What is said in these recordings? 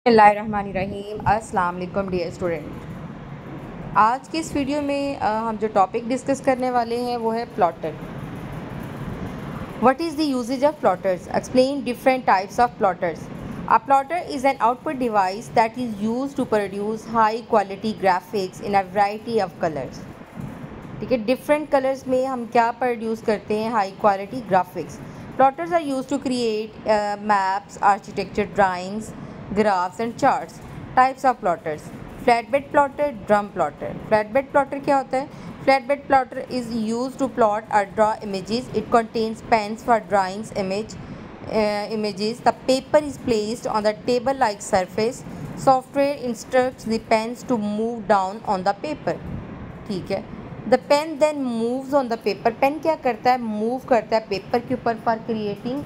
बिस्मिल्लाहिर्रहमानिर्रहीम। अस्सलाम वालेकुम डियर स्टूडेंट। आज की इस वीडियो में हम जो टॉपिक डिस्कस करने वाले हैं वो है plotter. What is the usages of plotters? Explain different types of plotters. A plotter is an output device that is use to produce high quality graphics in a variety of colours. ठीक है, different colours में हम क्या produce करते हैं? High quality graphics. Plotters are use to create maps, architecture drawings, graphs and charts. Types of plotters: flatbed plotter, drum plotter. Flatbed plotter क्या होता है? Flatbed plotter is use to plot और draw images. It contains pens for drawings images. The paper is placed on the table-like surface. Software instructs the pens to move down on the paper. ठीक है, the pen then moves on the paper. Pen क्या करता है? Move करता है paper के ऊपर for creating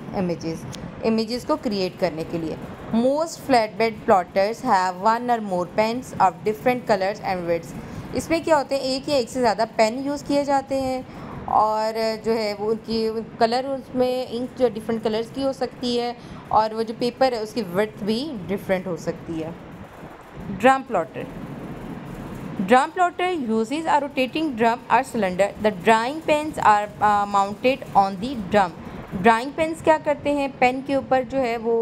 images को क्रिएट करने के लिए। Most flatbed plotters have one और more pens of different colours and widths. इसमें क्या होते हैं? एक या एक से ज़्यादा पेन यूज़ किए जाते हैं और जो है वो उनकी कलर, उसमें इंक जो डिफरेंट कलर्स की हो सकती है और वो जो पेपर है उसकी विड्थ भी डिफरेंट हो सकती है। Drum plotter. Drum plotter uses a rotating drum or cylinder. The drawing pens are mounted on the drum. Drawing pens क्या करते हैं? पेन के ऊपर जो है वो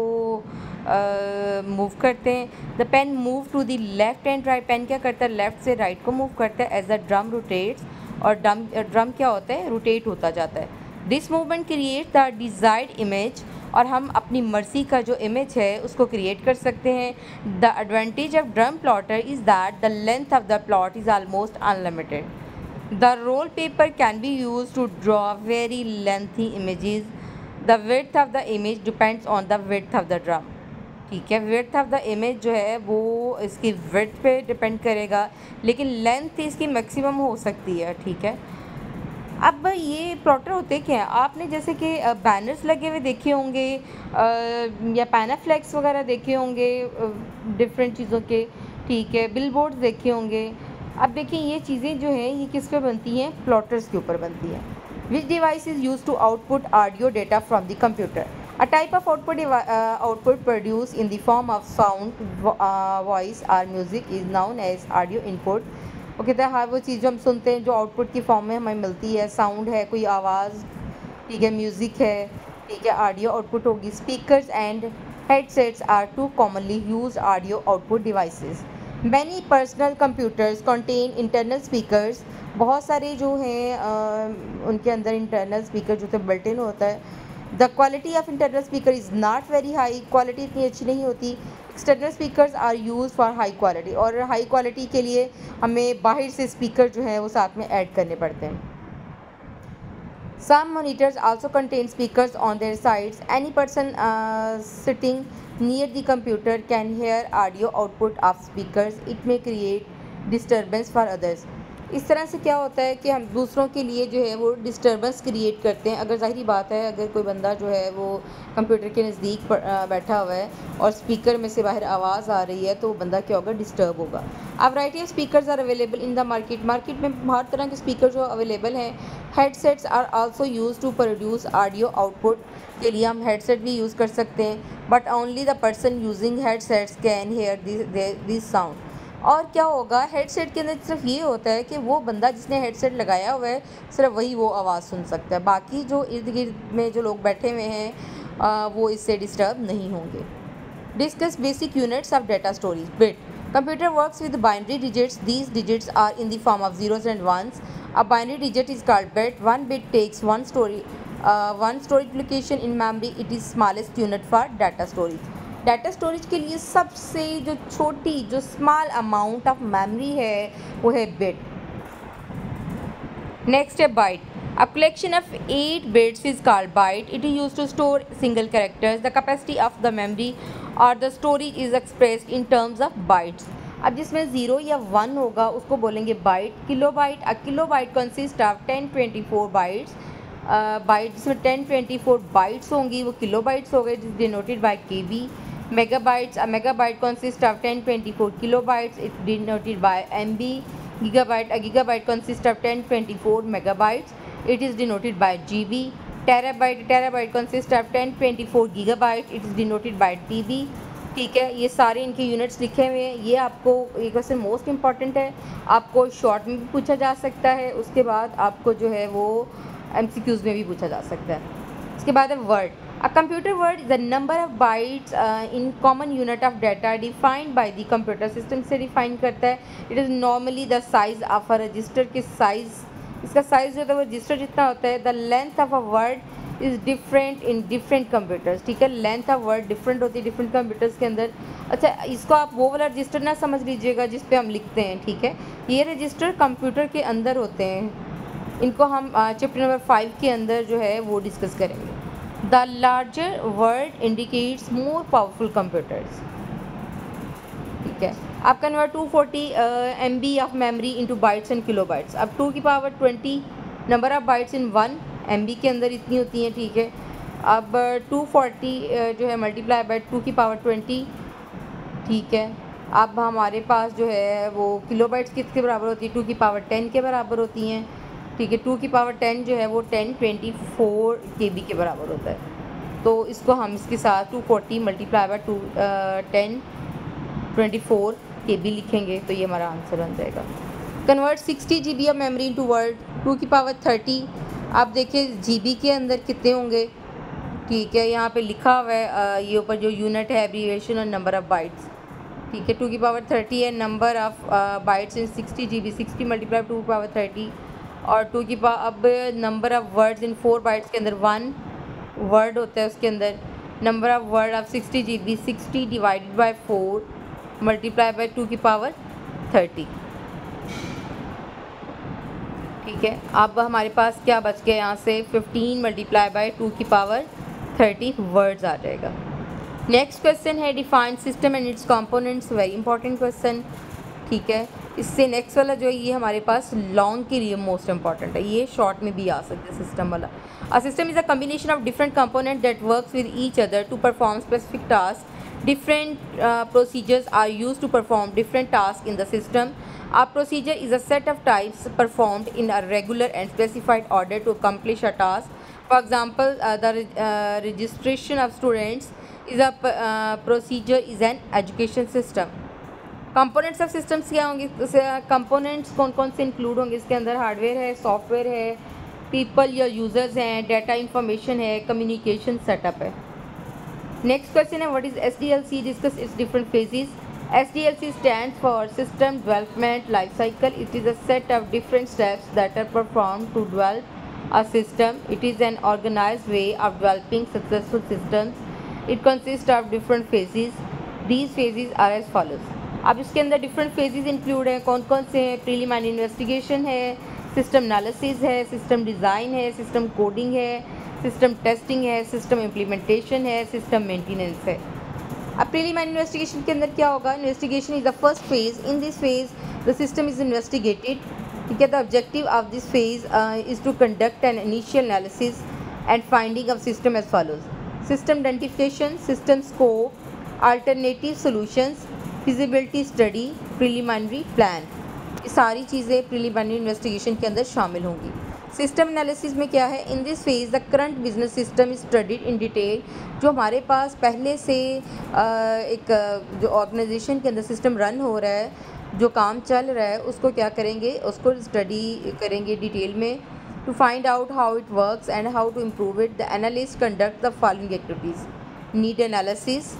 मूव करते हैं। The pen move to the left and right. Pen क्या करता है? लेफ्ट से राइट को मूव करता है एज द ड्रम रोटेट्स। और ड्रम क्या होता है? रोटेट होता जाता है। This movement create the desired image. और हम अपनी मर्ज़ी का जो इमेज है उसको क्रिएट कर सकते हैं। The advantage of drum plotter is that the length of the plot is almost unlimited. The roll paper can be use to draw very lengthy images. The width of the image depends on the width of the drum. ठीक है, width of the image जो है वो इसकी width पे depend करेगा, लेकिन length इसकी मैक्सिमम हो सकती है। ठीक है, अब ये प्लॉटर होते क्या हैं? आपने जैसे कि बैनर्स लगे हुए देखे होंगे या पैनाफ्लेक्स वगैरह देखे होंगे डिफरेंट चीज़ों के। ठीक है, बिलबोर्ड्स देखे होंगे। अब देखिए ये चीज़ें जो हैं ये किस पे बनती हैं? प्लॉटर्स के ऊपर बनती हैं। Which device is use to output audio data from the computer? A type of output produce in the form of sound, voice और music is known as audio input. वो कहते हैं हर वो चीज़ जो हम सुनते हैं जो आउटपुट की फॉर्म में हमें मिलती है, साउंड है, कोई आवाज़, ठीक है, म्यूज़िक है, ठीक है, ऑडियो आउटपुट होगी। Speakers and headsets are to commonly use audio output devices. Many personal computers contain internal speakers. बहुत सारे जो हैं उनके अंदर इंटरनल स्पीकर जो थे बिल्ट इन होता है। The quality of internal speaker is not very high. Quality इतनी अच्छी नहीं होती। External speakers are use for high quality. और हाई क्वालिटी के लिए हमें बाहर से स्पीकर जो है वो साथ में ऐड करने पड़ते हैं। Some monitors also contain speakers on their sides. Any person sitting near the computer can hear audio output of speakers. It may create disturbance for others. इस तरह से क्या होता है कि हम दूसरों के लिए जो है वो डिस्टर्बेंस क्रिएट करते हैं। अगर ज़ाहिरी बात है, अगर कोई बंदा जो है वो कंप्यूटर के नज़दीक बैठा हुआ है और स्पीकर में से बाहर आवाज़ आ रही है तो वो बंदा क्या होगा? डिस्टर्ब होगा। अब variety of speakers are available in the market. Market में हर तरह के स्पीकर जो अवेलेबल हैं। Headsets are also use to produce audio output. के लिए हम हेडसेट भी यूज़ कर सकते हैं, but only the person using headsets can hear this sound. और क्या होगा? हेडसेट के अंदर सिर्फ ये होता है कि वो बंदा जिसने हेडसेट लगाया हुआ है सिर्फ वही वो आवाज़ सुन सकता है। बाकी जो इर्द गिर्द में जो लोग बैठे हुए हैं वो इससे डिस्टर्ब नहीं होंगे। Discuss basic units of data storage. Bit. Computer works with binary digits. These digits are in the form of zeros and ones. A binary digit is called bit. One bit takes one storage location in memory. It is smallest unit for data storage. Data storage के लिए सबसे जो छोटी जो small amount of memory है वो है bit. Next है byte. A collection of 8 bits is called byte. It is use to store single characters. The capacity of the memory और the storage is expressed in terms of bytes. अब जिसमें 0 या 1 होगा उसको बोलेंगे byte. Kilo byte. A kilo byte consist of 1024 bytes. Byte जिसमें 1024 bytes होंगी वो किलो बाइट्स हो गए, denoted by KB. Megabytes. A megabyte consists of 1024 kilobytes. It's denoted by MB. Gigabyte. A gigabyte consists of 1024 megabytes. It is denoted by GB. Terabyte. A terabyte consists of 1024 gigabytes. It is denoted by TB. ठीक है, ये सारे इनके units लिखे हुए हैं। ये आपको ये क्वेश्चन मोस्ट इंपॉर्टेंट है, आपको शॉर्ट में भी पूछा जा सकता है, उसके बाद आपको जो है वो एमसीक्यूज़ में भी पूछा जा सकता है। उसके बाद है word. A computer word is the number of bytes in common unit of data defined by the computer system से डिफाइन करता है। It is normally the size of a resistor के साइज़, इसका साइज़ जो होता है वो रजिस्टर जितना होता है। The length of a word is different in different computers. ठीक है, लेंथ ऑफ वर्ड डिफरेंट होती है डिफरेंट कंप्यूटर्स के अंदर। अच्छा, इसको आप वो वाला रजिस्टर ना समझ लीजिएगा जिस पे हम लिखते हैं। ठीक है, ये रजिस्टर कंप्यूटर के अंदर होते हैं, इनको हम चैप्टर नंबर 5 के अंदर जो है वो डिस्कस करेंगे। The larger word indicates more powerful computers. ठीक है, आप convert 240 MB of memory into bytes and kilo bytes. अब 2 की power 20 number of bytes in 1 MB के अंदर इतनी होती हैं। ठीक है, अब 240 जो है मल्टीप्लाई बाय 2 की पावर 20। ठीक है, अब हमारे पास जो है वो किलो बाइट्स किसके बराबर होती है, 2 की पावर 10 के बराबर होती हैं। ठीक है, 2 की पावर 10 जो है वो 1024 KB के बराबर होता है। तो इसको हम इसके साथ 240 मल्टीप्लाई बाय 1024 KB लिखेंगे, तो ये हमारा आंसर बन जाएगा। Convert 60 GB of memory into word, 2 की पावर 30। आप देखिए GB के अंदर कितने होंगे। ठीक है, यहाँ पे लिखा हुआ है ये ऊपर जो यूनिट है एब्रीविएशन और नंबर ऑफ़ बाइट्स। ठीक है, 2 की पावर 30 है, number of bytes in 60 GB, 60 multiply 2 की पावर 30 और 2 की पावर। अब number of words in 4 bytes के अंदर 1 वर्ड होता है उसके अंदर। Number of word of 60 GB, 60 divided by 4 multiply by 2 की पावर 30। ठीक है, अब हमारे पास क्या बच गया यहाँ से 15 मल्टीप्लाई बाई 2 की पावर 30 वर्ड्स आ जाएगा। नेक्स्ट क्वेश्चन है define system and it's components, very important question. ठीक है, इससे नेक्स्ट वाला जो है ये हमारे पास लॉन्ग के लिए मोस्ट इंपॉर्टेंट है, ये शॉर्ट में भी आ सकता है सिस्टम वाला। A system is a combination of different component that works with each other to perform specific task. Different procedures are used to perform different tasks in the system. A procedure is a set of types performed in a regular and specified order to accomplish a task. For example, the registration of students is a procedure is an education system. Components of systems क्या होंगे, components कौन कौन से include होंगे इसके अंदर, hardware है, software है, पीपल या यूज़र्स हैं, डाटा इंफॉर्मेशन है, कम्युनिकेशन सेटअप है। नेक्स्ट क्वेश्चन है what is SDLC, discuss its different phases. SDLC stands for system development life cycle. It is a set of different steps that are perform to develop a system. It is an organized way of developing successful systems. It consists of different phases. These phases are as follows. अब इसके अंदर different phases include हैं, कौन कौन से हैं, preliminary investigation है, system analysis है, सिस्टम डिज़ाइन है, सिस्टम कोडिंग है, सिस्टम टेस्टिंग है, सिस्टम इम्प्लीमेंटेशन है, सिस्टम मेंटेनेंस है। अब प्रीलिमिनरी इन्वेस्टिगेशन के अंदर क्या होगा, investigation is the first phase. In this phase the system is investigated. ठीक है, the objective of this phase is to conduct an initial analysis and finding of system as follows. System identification, system scope, alternative solutions, feasibility study, preliminary plan, ये सारी चीज़ें preliminary investigation के अंदर शामिल होंगी। System analysis में क्या है, इन this phase the current business system is studied in detail. जो हमारे पास पहले से एक जो ऑर्गेनाइजेशन के अंदर सिस्टम रन हो रहा है, जो काम चल रहा है, उसको क्या करेंगे, उसको स्टडी करेंगे डिटेल में to find out how it works and how to improve it. The analyst conduct the following activities: need analysis,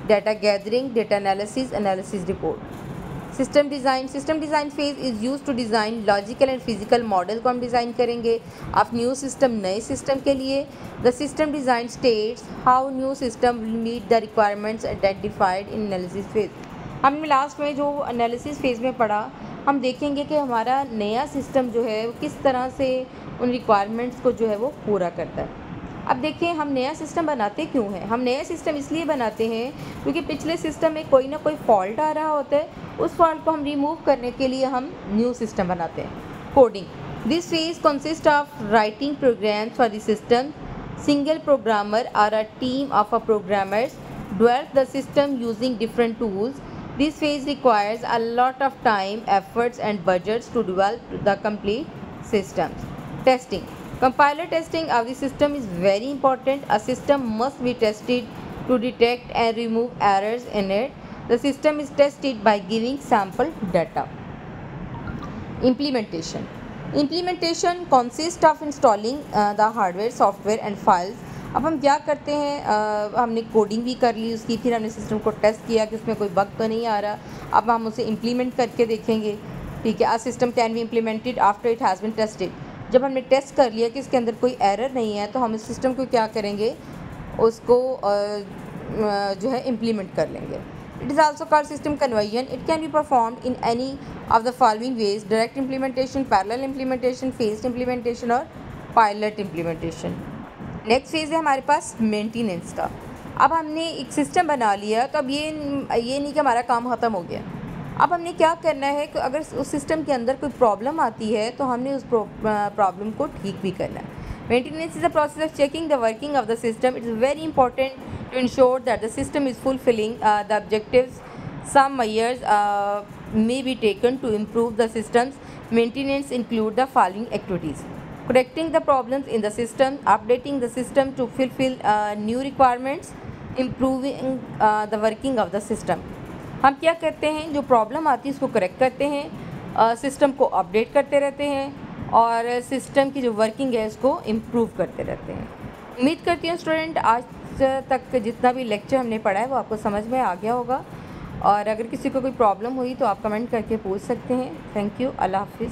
data gathering, data analysis, analysis report. System design, system design phase is use to design logical and physical model को हम design करेंगे आप new system, नए system के लिए। The system design states how new system will meet the requirements identified in analysis phase. हमने last में जो एनालिसिस फेज में पढ़ा, हम देखेंगे कि हमारा नया सिस्टम जो है वो किस तरह से उन रिक्वायरमेंट्स को जो है वो पूरा करता है। अब देखिए, हम नया सिस्टम बनाते क्यों हैं, हम नया सिस्टम इसलिए बनाते हैं क्योंकि पिछले सिस्टम में कोई ना कोई फॉल्ट आ रहा होता है, उस फॉल्ट को हम रिमूव करने के लिए हम न्यू सिस्टम बनाते हैं। Coding, this phase consist of writing programs for the system. Single programmer और a team of a programmers develop the system using different tools. This phase requires a lot of time, efforts and budgets to develop the complete systems. Testing. Compiler testing of the system is very important. A system must be tested to detect and remove errors in it. The system is tested by giving sample data. Implementation. Implementation consists of installing the hardware, software and files. अब हम क्या करते हैं, हमने coding भी कर ली उसकी, फिर हमने सिस्टम को टेस्ट किया कि उसमें कोई बग तो नहीं आ रहा. अब हम उसे इम्प्लीमेंट करके देखेंगे. ठीक है, a system can be implemented after it has been tested. जब हमने टेस्ट कर लिया कि इसके अंदर कोई एरर नहीं है, तो हम इस सिस्टम को क्या करेंगे, उसको जो है इम्प्लीमेंट कर लेंगे. It is also called system conversion. It can be performed in any of the following veg: direct implementation, parallel implementation, phased implementation और पायलट इम्प्लीमेंटेशन. नेक्स्ट फेज़ है हमारे पास मेंटेनेंस का. अब हमने एक सिस्टम बना लिया, तो अब ये नहीं कि हमारा काम ख़त्म हो गया. अब हमने क्या करना है कि अगर उस सिस्टम के अंदर कोई प्रॉब्लम आती है तो हमने उस प्रॉब्लम को ठीक भी करना है. Maintenance is the process of checking the working of the system. It is very important to ensure that the system is fulfilling the objectives. Some measures may be taken to improve the systems. Maintenance include the following activities: correcting the problems in the system, updating the system to fulfill new requirements, improving the working of the system. हम क्या करते हैं, जो problem आती है उसको correct करते हैं, सिस्टम को अपडेट करते रहते हैं और सिस्टम की जो वर्किंग है उसको इम्प्रूव करते रहते हैं. उम्मीद करती हूँ स्टूडेंट आज तक जितना भी लेक्चर हमने पढ़ा है वो आपको समझ में आ गया होगा. और अगर किसी को कोई प्रॉब्लम हुई तो आप कमेंट करके पूछ सकते हैं. Thank you. अल्लाह हाफिज़.